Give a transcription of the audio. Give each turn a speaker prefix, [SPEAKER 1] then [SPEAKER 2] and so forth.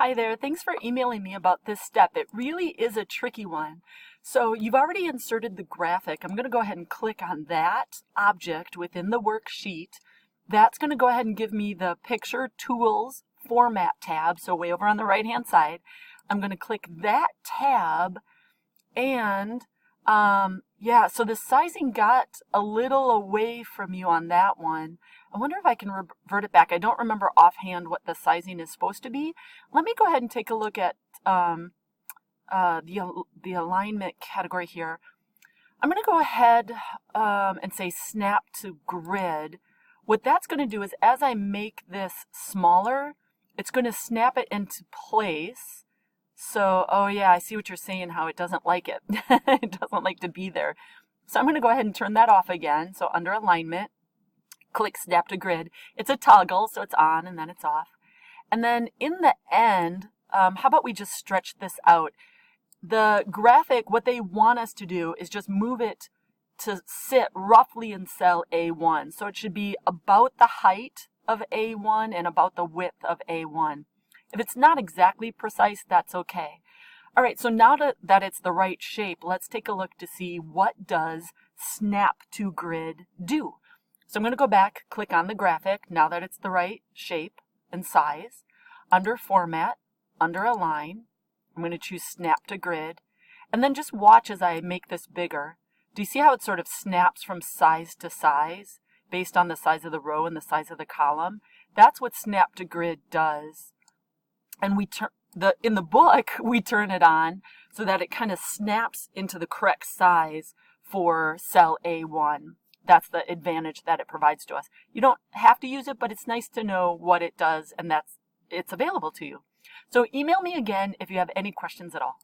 [SPEAKER 1] Hi there, thanks for emailing me about this step. It really is a tricky one. So you've already inserted the graphic. I'm going to go ahead and click on that object within the worksheet. That's going to go ahead and give me the Picture Tools Format tab, so way over on the right hand side. I'm going to click that tab and yeah, so the sizing got a little away from you on that one. I wonder if I can revert it back. I don't remember offhand what the sizing is supposed to be. Let me go ahead and take a look at the alignment category here. I'm going to go ahead and say snap to grid. What that's going to do is as I make this smaller, it's going to snap it into place. So, oh yeah, I see what you're saying, how it doesn't like it. It doesn't like to be there. So I'm going to go ahead and turn that off again. So under alignment, click snap to grid. It's a toggle, so it's on and then it's off. And then in the end, how about we just stretch this out? The graphic, what they want us to do is just move it to sit roughly in cell A1. So it should be about the height of A1 and about the width of A1. If it's not exactly precise, that's okay. All right, so now that it's the right shape, let's take a look to see what does snap to grid do. So I'm going to go back, click on the graphic, now that it's the right shape and size. Under Format, under Align, I'm going to choose Snap to Grid, and then just watch as I make this bigger. Do you see how it sort of snaps from size to size based on the size of the row and the size of the column? That's what Snap to Grid does. And in the book, we turn it on so that it kind of snaps into the correct size for cell A1. That's the advantage that it provides to us. You don't have to use it, but it's nice to know what it does and it's available to you. So email me again if you have any questions at all.